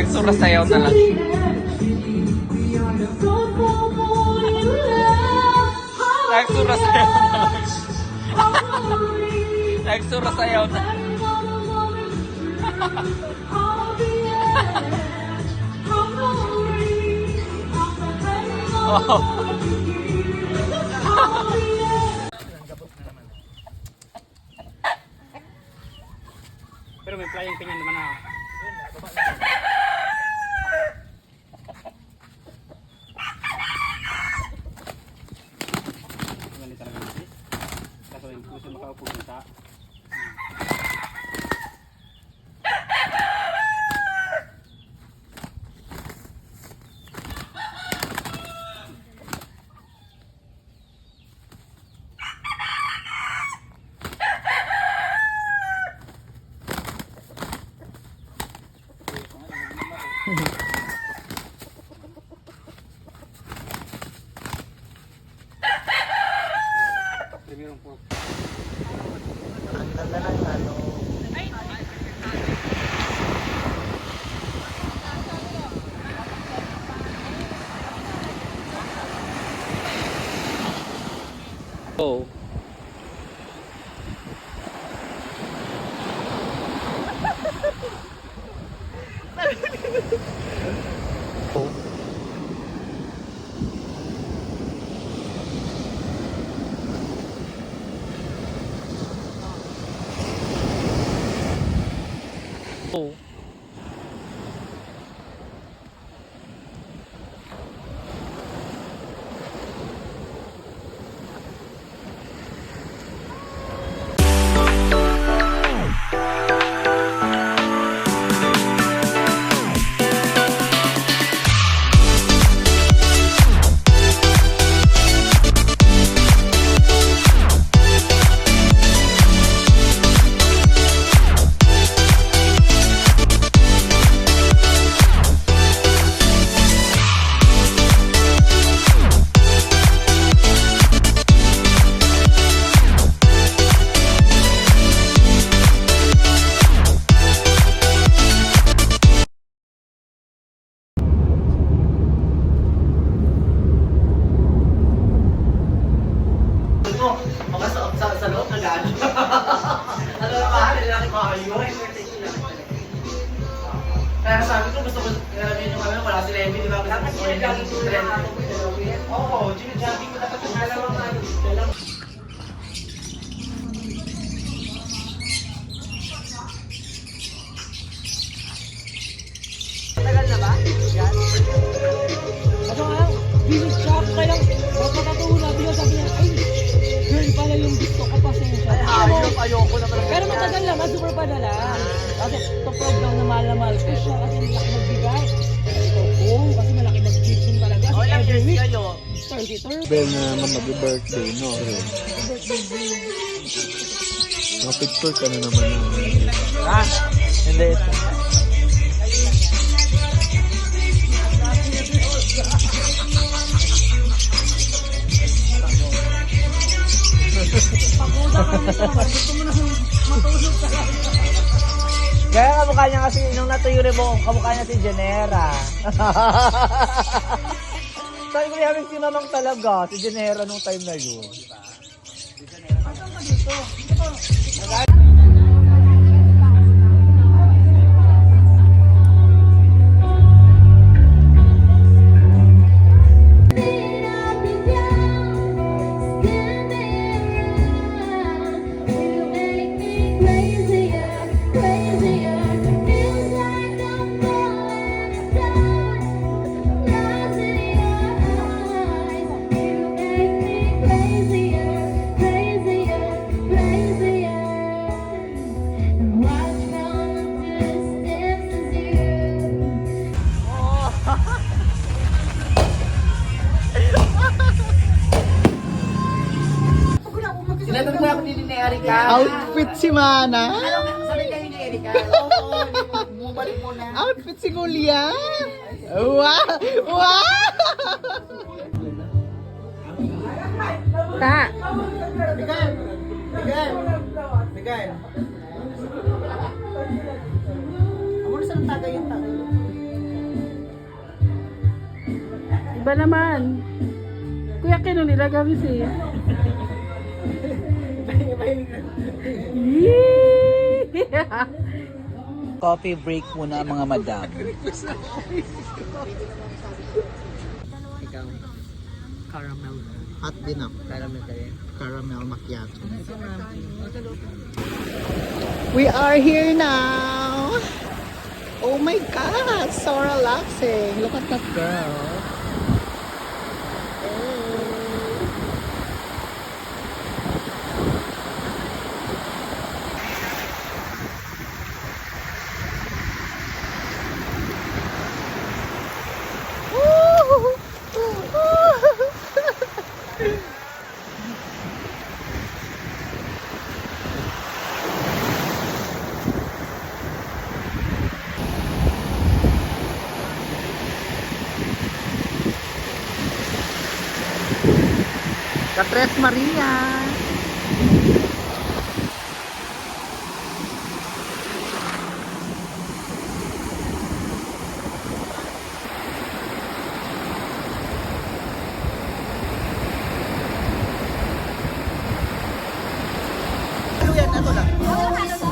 Nagsura sayaw na lang. Nagsura sayaw na lang. Nagsura sayaw na. Oh. Pero may flying pin yan naman na. Ganito talaga natin. Kaso hindi ko siya makaupo dun sa... Oh. Oh. Sa loob na gano'n. Ano na mahal, lalaki ko ayun. Kaya sabi ko, gusto ko, yun yung ano, wala si Lemmy, di ba? Dapat yun lagi ko na oo, ginajogging ko dapat yung dalawang ano. Tagal na ba? Yan. Ano nga, bilis siya. Kaya lang, magpapatuho natin yun. Sabi niya, ay, girl pala yung gusto ko pa siya. Ay, ayoko naman. Pero matagal naman, super pa na lang. Kasi to prove daw na mahal ko siya kasi malaki magbigay. Ito po, kasi malaki mag-gift talaga. Oh, ilang years kayo? 33. Bel na mag-birthday, no? Nakapicture ka na naman ng... Ha? Hindi, ito. Kaya kamukha niya kasi, nung natuyo rin mo, kamukha niya si Genera. Sabi ko niya, si Mamang talaga, si Genera nung time na yun. Sinatag mo ako din ni Erika. Outfit si Mana. Sabi kayo ni Erika. Oo, bumalik mo na. Outfit si Julia. Wow! Wow! Ta. Miguel! Miguel! Miguel! Amo na saan tagay yung tagay? Iba naman. Kuya Kino nila gabi si. Coffee break muna mga madam. Ikaw. Caramel. Hot din ako. Caramel kayo. Caramel macchiato. We are here now. Oh my God, so relaxing. Look at that girl. Tres Maria.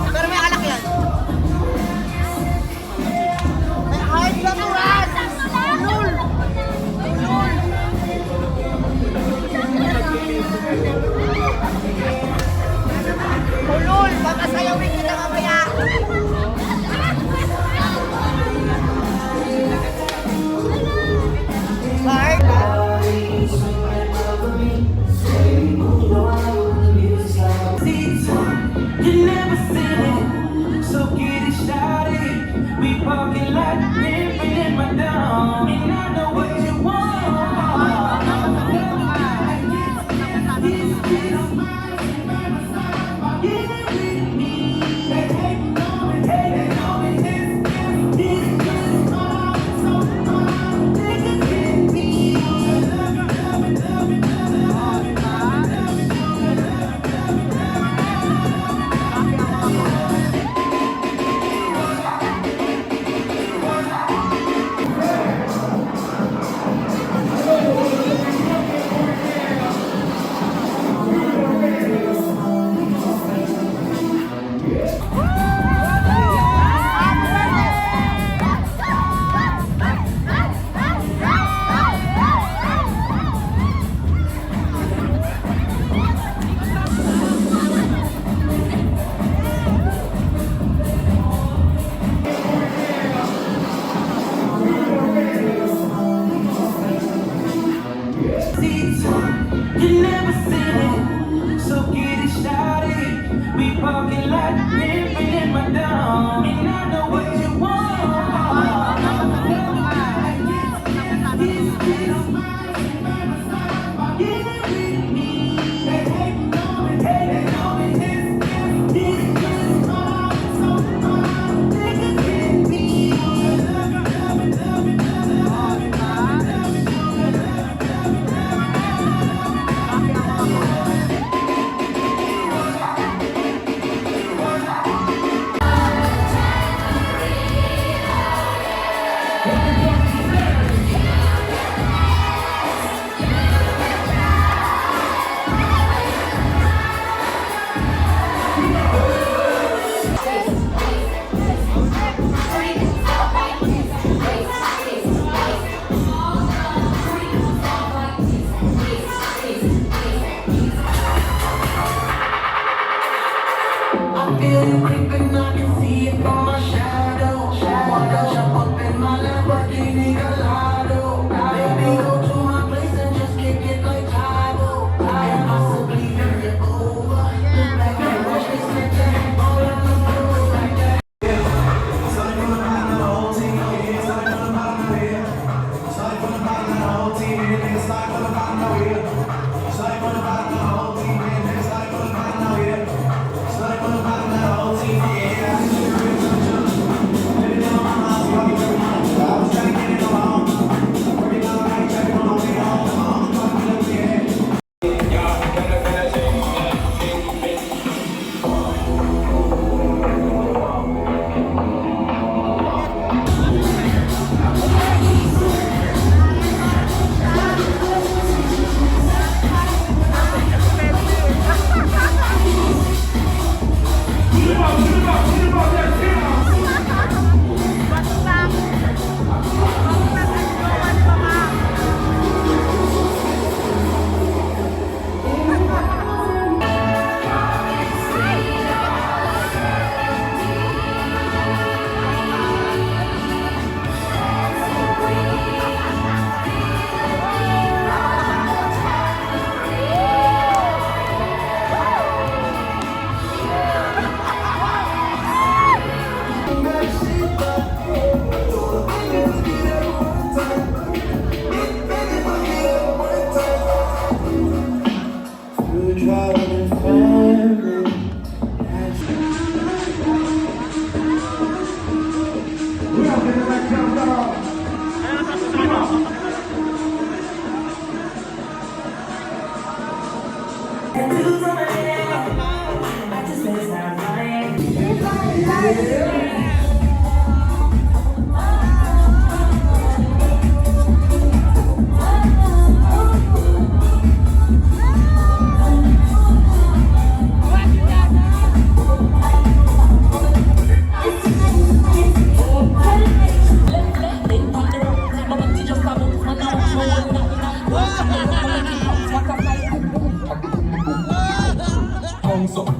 Pero may alak yan. May hard lang uran. Ulul. Ulul. Ulul. Papasayawin kita mamaya. Hard. You never seen it, so get it started. We walking like living in my dome, and I know what you want. Get it with me. Take it on me, this is all so fun. Take it with me. Love it, love it, love it, love it, love it, love it.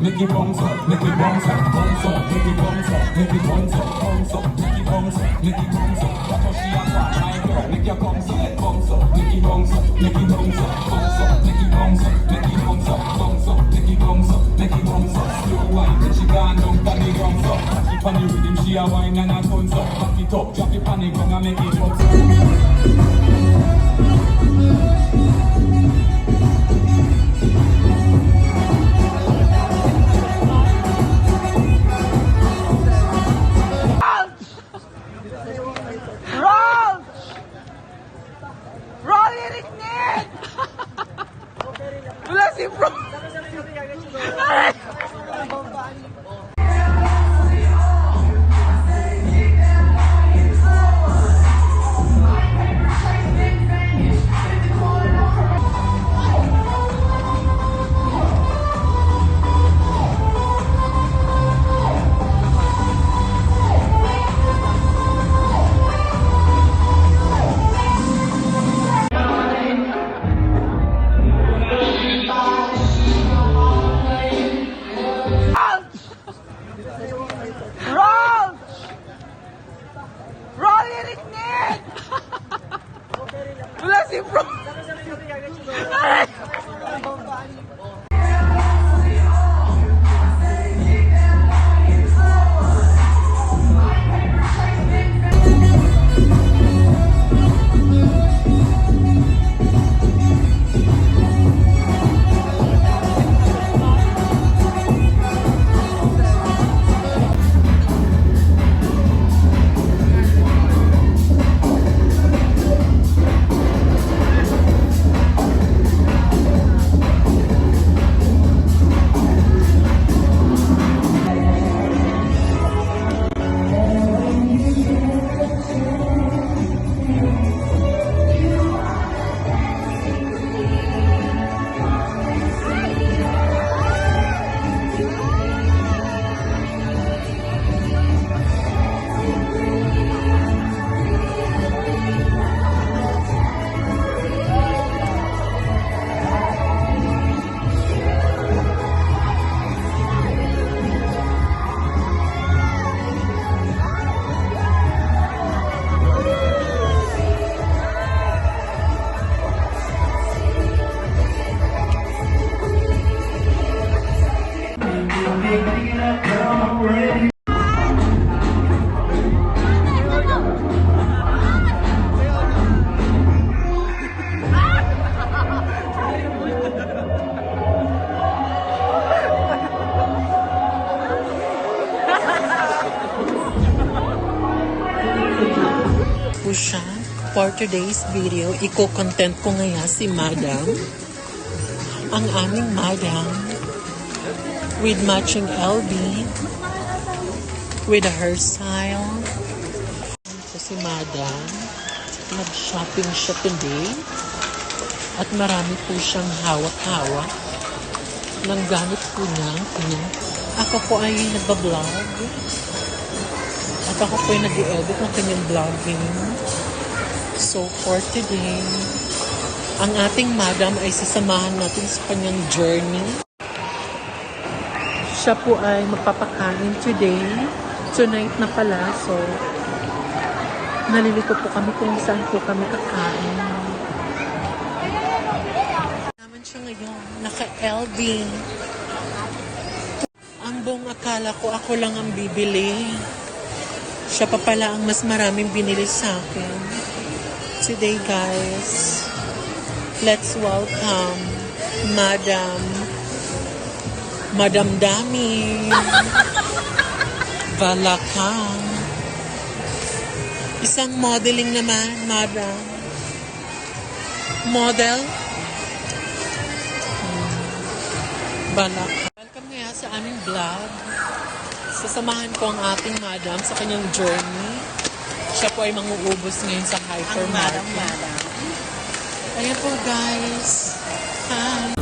make it bounce up, make it bounce up, bounce up, make it bounce up, make it bounce up, bounce up, make it bounce up, make it bounce up. That's how she a call, my girl, make your bounce up, bounce up, make it bounce up, make it bounce up, bounce up, make it bounce up, make it bounce up, bounce up, make it bounce up, make it bounce up. Slow wine, then she gone down to the ground up. Back it on the rhythm, she a wine and a tons up. Back it up, drop it on the ground and make it bounce up. Roll! Roll Eriknet! Wala si Bro! Roll! Roll Eriknet! Wala si Bro! po siya. For today's video, i-content ko ngayon si Madam. Ang aming Madam with matching LB with a hairstyle. So si Madam, nag-shopping siya today at marami po siyang hawak-hawak ng gamit po niya. Ako po ay nagbablog. At ako po ay nag-edit ng kanyang vlogging. So for today, ang ating Madam ay sasamahan natin sa kanyang journey. Siya po ay magpapakain today. Tonight na pala. So, nalilito po kami kung saan po kami kakain. Naman siya ngayon. Naka-LB. Ang buong akala ko ako lang ang bibili. Siya pa pala ang mas maraming binili sa akin. Today, guys, let's welcome Madam Dami Balakang. Isang modeling naman, Madam. Model. Balakang. Welcome nga sa aming vlog. Sasamahan ko ang ating Madam sa kanyang journey. Siya po ay manguubos ngayon sa hypermarket. Ang Madam. Ayan po, guys. Hi.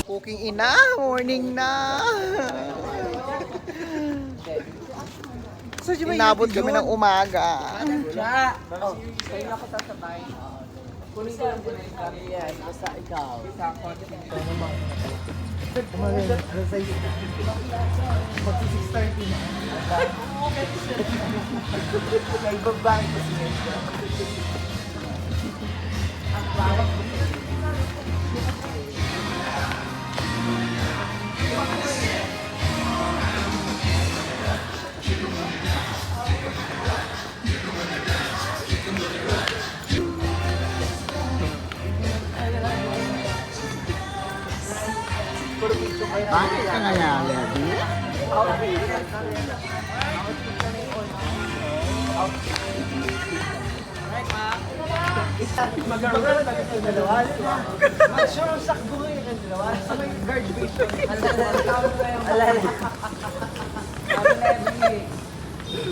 Cooking ina, morning na. Inabot kami ng umaga. Bakit ka kaya, Levi?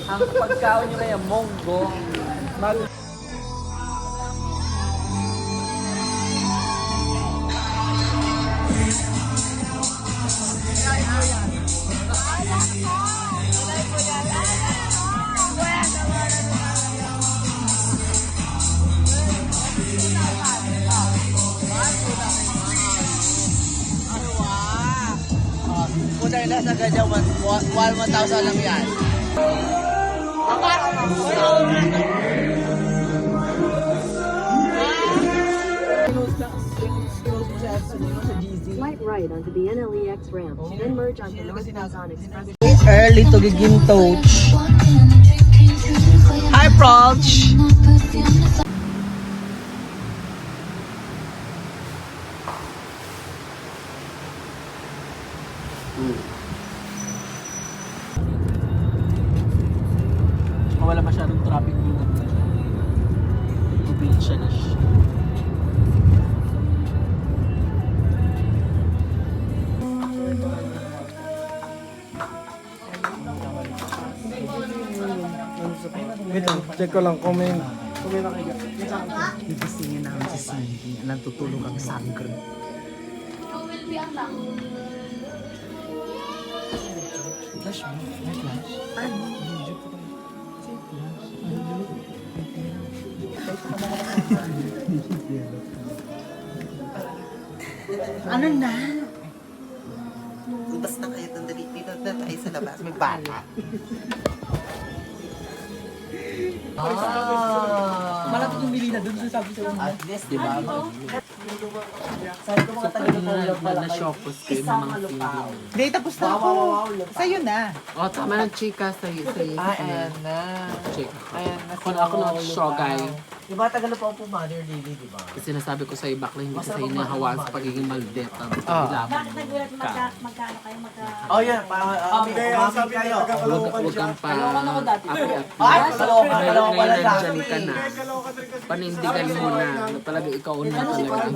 Ang pagkaon nyo kaya monggo. Punta nila sa ganyan, 1,000 lang yan. right onto the NLEX ramp, then merge onto North Luzon Express. Early to giging touch. Hi, Proch! Wala masyadong traffic dito. Probinsya na siya. Wait lang, check ko lang kung may... Gigisingin namin si Cindy. Nagtutulog ang sangre. Flash mo? May flash? Ano? Video ko tayo. Say flash. Ano na? Basta na kayo dito na tayo sa labas. May bata. Malapit yung Melina doon sa sabi sa At least, di ba? Sabi ko mga taga-Lolo pala kayo. Na-shopos kayo ng mga singing. Hindi, tapos na ako. Sa'yo na. Oh, tama ng chika sa'yo. Ayan na. Chika. Ayan na. Kung ako na-shogay, Diba, tagal na pa ako Mother Lily, diba? kasi sinasabi ko sa'yo, bakla hindi sa inahawaan sa pagiging maldeta. Bakit nagulat magkano kayo Oh, yan. Mami kayo. Huwag kang pa... Ay, kaloka pala Ngayon nandyan ka na. Panindigan mo na talaga ikaw na talaga ang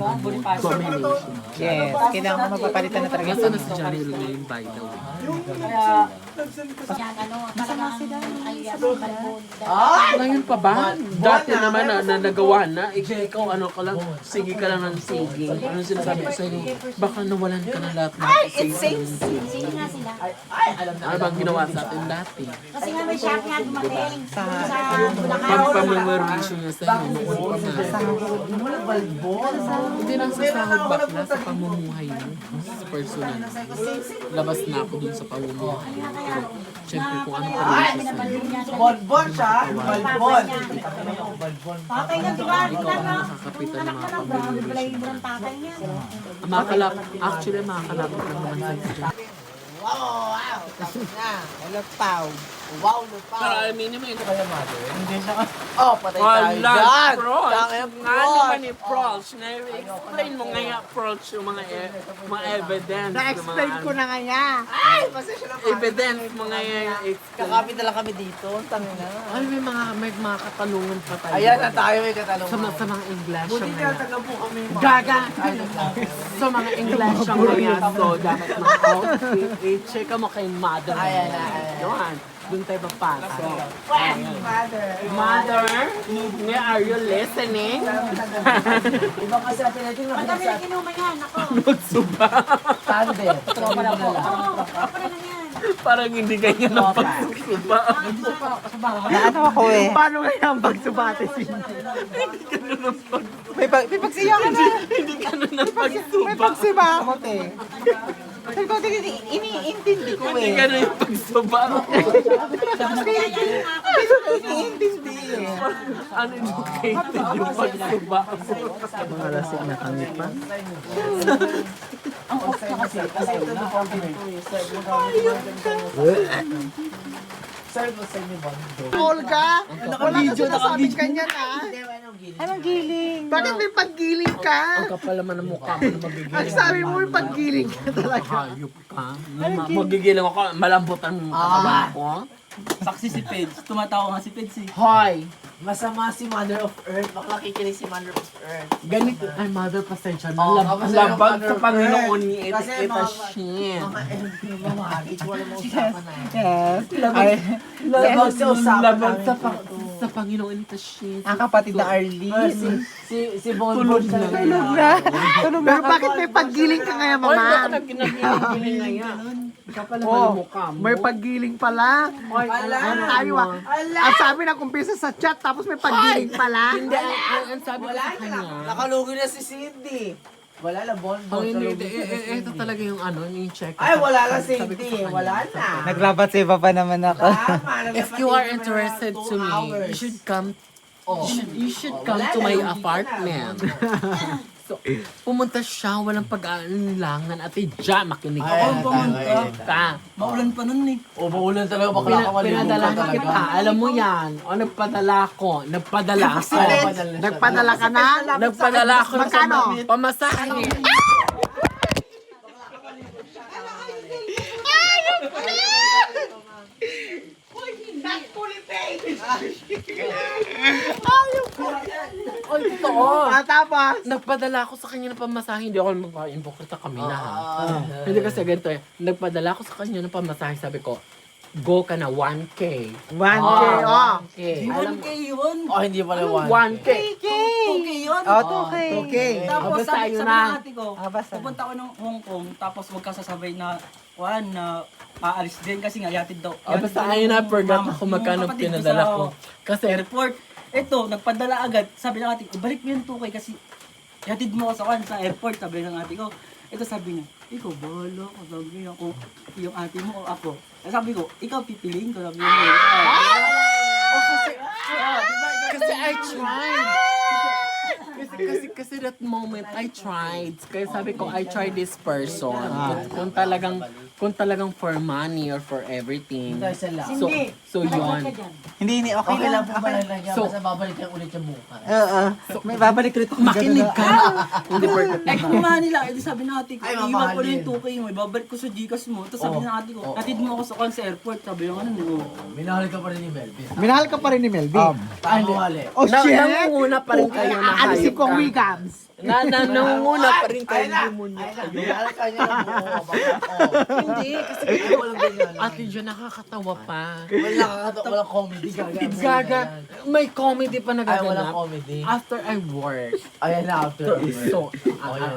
domination. Yes, kailangan ko magpapalitan na talaga. Nasaan na si Johnny Lee ngayon, by the way? Ngayon pa ba? Dati naman na nagawa na. Ikaw ano ka lang, sige ka lang ng sige. Ano sinasabi ko sa'yo? Baka nawalan ka na lahat ng sige. Sige nga sila. Ano bang ginawa sa atin dati? Kasi nga may shop nga dumating. Sa Bulacan. Pagpamamarisyo niya sa'yo noon pa nga. Hindi lang sa sahod bakla, sa pamumuhay mo. Sa personal. Labas na ako dun sa pamumuhay. Pero, syempre kung ano pa rin siya sa'yo. Bonbon siya. Bonbon. Tatay na, di ba? Ikaw ang nakakapitan ng mga pamumuhay. Ng tatay niya. Actually, makakalapit lang naman sa'yo. Wow! Tapos na. Lupaw. Wow, lupaw. Pero aminin mo yun. Oh, patay tayo dyan. Prols. Tangin Nga naman ni Prols. Na-explain mo nga Prols yung mga evidence. Na-explain ko na nga niya. Ay, pasensya na pa. Evidence, mga Kakapit na lang kami dito. Tangin na. Ay, may mga katanungan pa tayo. Ayan na tayo, may katanungan. Sa mga English. Buti na taga po kami. Gaga! Sa mga English ang ngayon. So, dapat mga outfit. I-check mo kay mother. Ayan na. Yun. Doon tayo papasok. Mother. Mother, are you listening? Iba kasi natin natin Madami na kinuma yan. Ako. Magsuba. Tandem. Tropa na po. Oo, ako na lang yan. Parang hindi ganyan ang pagsuba. Ano ako eh. Paano kaya ang pagsubate si May pagsiya ka na. Hindi ka na ng May pagsuba. pagsiba ako te. Sabi ko, iniintindi ko Hindi eh. ka na yung pagsuba. Iniintindi eh. Uneducated yung pagsuba. Mga lasing na kami pa. Kasi ito na po Olga, wala ka sinasabing ganyan ah. Anong giling? Bakit may paggiling ka? Ang kapal naman ng mukha mo na magiging. Ang sabi mo may paggiling ka talaga. Hayop ka. Magigilang ako. Malambutan mo yung katawan ko. Saksi si Peds. Tumatawa nga si Peds eh. Hoy! Masama si Mother of Earth. Bakla kikinig si Mother of Earth. Ganito. Ay, mother, pasensya na. Oo, Labag kasi yung sa mother Panginoon first. ni Kasi Ita mga- Shin. Mga mamahagi. Wala mo usapan na. Yes. Labag sa usapan Labag namin. sa Panginoon ni Ita Shin. Ang kapatid na Arlene. Si Bonbon. Tulog na. Pero bakit may paggiling ka ngayon, Hoy, mama? bakit ang ginagiling ngayon? Kapal naman Oh, ang mukha mo. may paggiling pala. Ano tayo ah? Ang sabi na kumpisa sa chat, tapos may paggiling pala. Hindi, ang sabi ko sa kanya. Nakalugi na si Cindy. Wala lang, Bonbon. Hindi, ito talaga yung ano, yung check. Ay, wala lang Sabi ko Cindy. sa kanya. Wala na. Naglabat sa iba pa naman ako. If you are interested to me, you should come. You should come to my apartment. So, pumunta siya, walang pag-aalinlangan. Ate Ja, makinig Ako pumunta. ka. Maulan pa nun eh. O, maulan talaga. Bakla ka Pinadala kita. Alam mo yan. O, nagpadala ako. Nagpadala Nagpadala ka na? Nagpadala ako ng Magkano? pamasahe. Ay, totoo. Tapos? Nagpadala ako sa kanya ng pamasahe. Hindi ako magpa-impokrita kami na ha. Hindi kasi ganito eh. Nagpadala ako sa kanya ng pamasahe. Sabi ko, go ka na 1K. 1K, oh. 1K. 1K yun. Oh, hindi pala 1K. 2K yun. Oh, 2K. Tapos Basta sabi yun ng na. ate ko, Basta. pupunta ako ng Hong Kong, tapos wag ka sasabay na, na aalis din kasi nga yatid daw. Basta ayun na, forgot ako magkano pinadala ko. Kasi Kasi airport. Ito, nagpadala agad. Sabi ng ate ko, ibalik mo yung 2K kasi yatid mo ako sa airport. Sabi ng ate ko. Ito sabi niya, ikaw bahala ko. Sabi niya kung yung ate mo o ako. Sabi ko, ikaw pipiliin ko. Sabi niya. Kasi I tried. Kasi that moment I tried. Kaya sabi ko I tried this person. Kung talagang for money or for everything. So yun. Hindi, okay lang. So, basta babalik yan ulit yung mukha. Oo. May babalik rin ako. Makinig ka. Hindi perfect. Eh kung mahal nila, edi sabi ng ate ko, Ay, iwan ko na mamahalin. yung 2K mo, ibabalik ko sa Gcash mo. Tapos sabi ng ate ko, atid mo ako sa airport. Sabi yung ano, Minahal ka pa rin ni Melvin. Minahal ka pa rin ni Melvin. Paano wali? Oh, shit! Nangunguna pa rin kayo na Alisin hayop ko ang ka. wigams. Nangunguna pa rin kayo na demonyo. Minahal ka niya ng buo. Hindi, kasi Walang ganyan. ate dyan nakakatawa pa. Walang comedy. Gaga, may comedy pa Ay, walang nagaganap. comedy. After I work. Ayan na, after. So,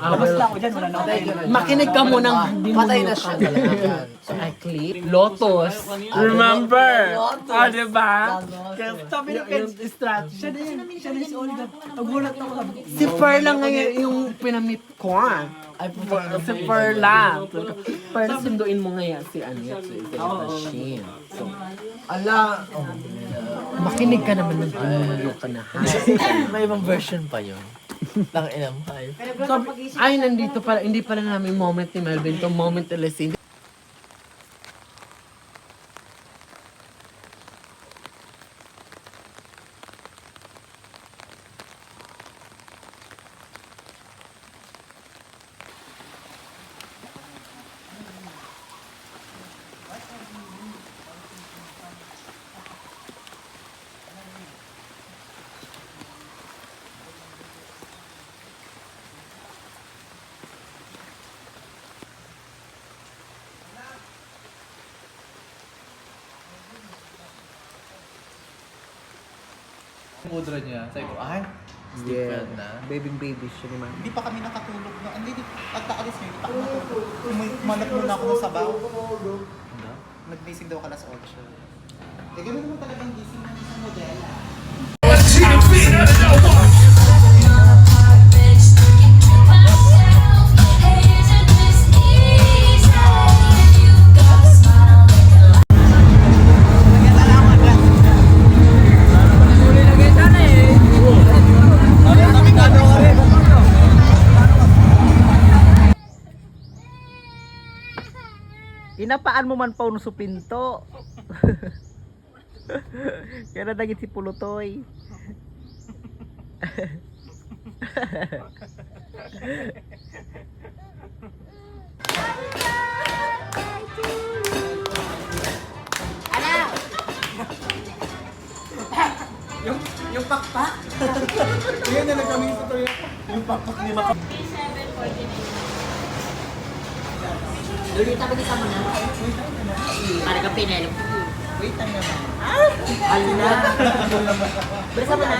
labas lang ako dyan, wala na ako. makinig ka mo ng Patay na siya talaga. So I click Lotus. Remember? Diba? Sabi ni Pens, siya na yun, siya na si Olga. Nagulat ako, sabi ko, Si Perla ngayon yung pinamit ko. Ay, puta. Si Perla. Perla, sunduin mo ngayon si si Machine. So, Ala. makinig ka naman ng demonyo ka na. May ibang version pa yun. Lang inam. Ay, nandito pala. Hindi pala namin moment ni Melvin. Itong moment ni Leslie. Mudra niya. Sabi ko, ay, Yeah. stupid na. Baby siya naman. Hindi pa kami nakatulog na. Hindi, pagkaalis niyo, hindi pa kami natulog. Manap muna ako ng sabaw. Nag-gising daw ka alas 8. Eh, gano'n naman talagang gising ng isang model. Inapaan mo man pa sa pinto. Kaya na naging si Pulutoy. yung pakpak. Yan na nagkaming sa tuloy. Yung pakpak ni Maka. Lulita ko di sa mo na. Para ka pinelo. Wait lang naman. Ala. Bersa mo na.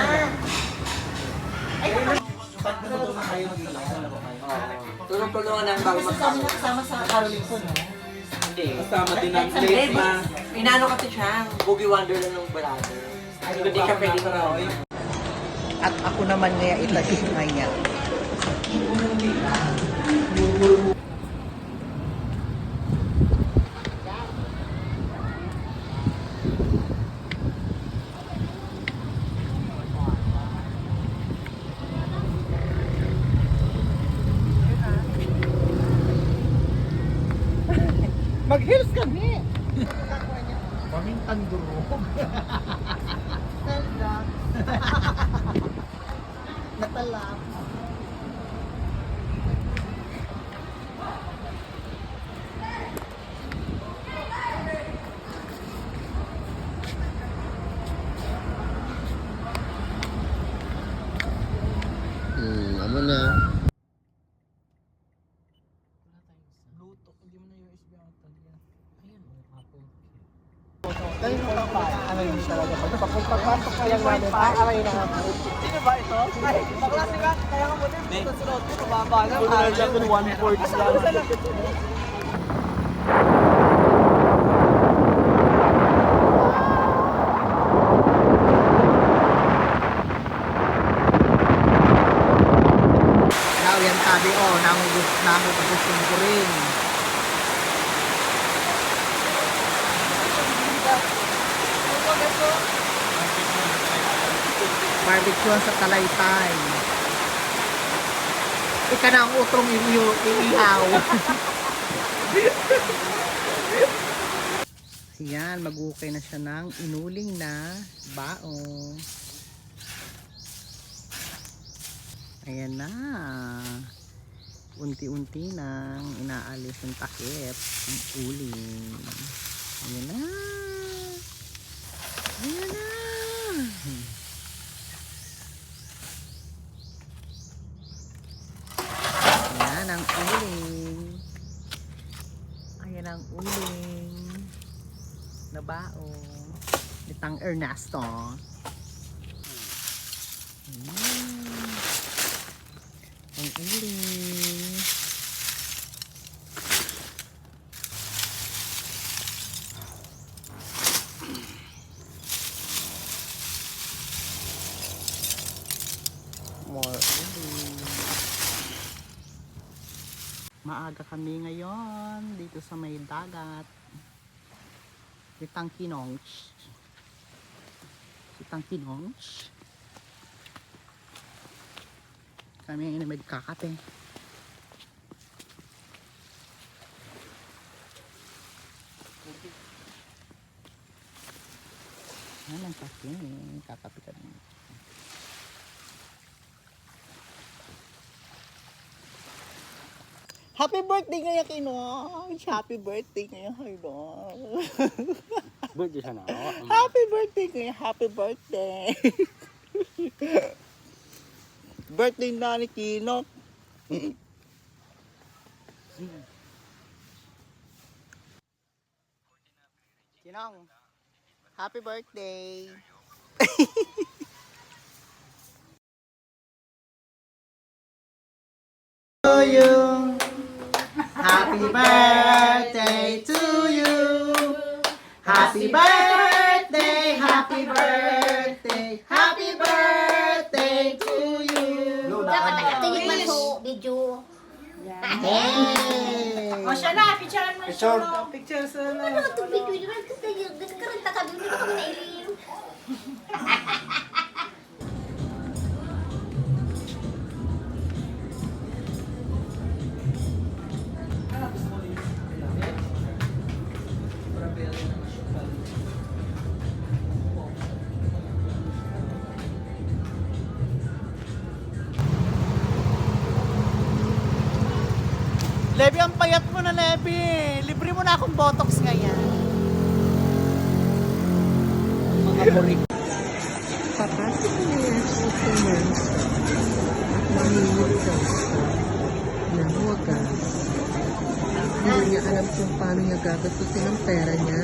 Tulong-tulungan lang bago Sama sa Caroline ko, no? Hindi. Kasama din ang place na Inaano kasi siya, Boogie Wonderland ng brother. Hindi siya pwede sa At ako naman niya itagis na niya. Mag-heels kami. Kaming tandurog. Natalap. Ano na? Bluetooth, hindi mo na USB ang talian. Ayan, Apple. Dahil ano yun talaga. Pagpapasok ka lang namin, aray na nga. Sino ba ito? Ay, baklase ka. Kaya ka mo din. Sunod ko, mababa na. Kung nandiyan ko 1/4 lang. Now, yan sabi, namugustuhin ko rin. Barbecue sa Talaytay. Ika na ang utrong iihaw. Yan, mag-ukay na siya ng inuling na baong. Ayan na. Unti-unti nang inaalis yung takip, yung uling. Ayan na. Ayan na. Ayan ang uling. Ayan ang uling na baong. Itang Ernesto. Ang uling. More uling. Maaga kami ngayon dito sa may dagat. Kitang Kinonch. Kitang Kinonch. Kami ngayon na magkakape. Yan ang kape. Kakape kami. Happy birthday ngayon, Kinong! Happy birthday ngayon, Kinong! Birthday sana ako. Happy birthday ngayon! Happy birthday! Birthday na ni Kinong! Kinong! Happy birthday! To you. Happy birthday to you. Happy birthday, happy birthday, happy birthday to you. Dapat nakatingin man po video. Hey! O siya na, picturean mo siya. Picture sa Ano ka itong video? Ganun ka rin tatabi. Hindi ba kami nailing? Levi, ang payat mo na, Levi. Libre mo na akong botox ngayon. Mga burik. Papasok na yung customers at mamimili daw na wagas. Hindi niya alam kung paano niya gagastusin ang pera niya.